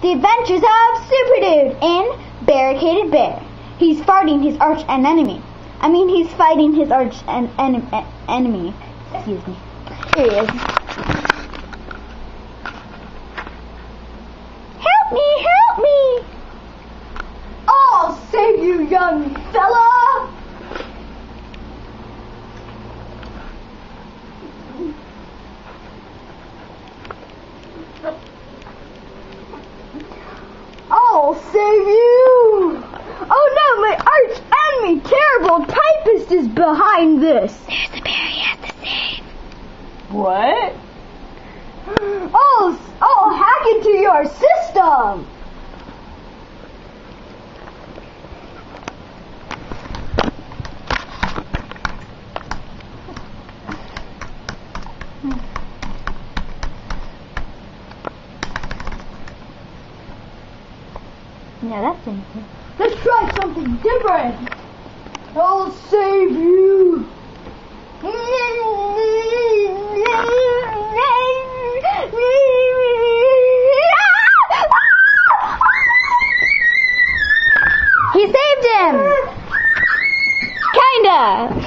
The Adventures of Super Dude in Barricaded Bear. He's fighting his arch enemy. He's fighting his arch enemy. Excuse me. Here he is. Help me! Help me! I'll save you, young fella! I'll save you! Oh no, my arch enemy, terrible typist, is behind this. There's a bear he has to save. What? I'll hack into your system. Yeah, that's anything. Let's try something different. I'll save you. He saved him. Kinda.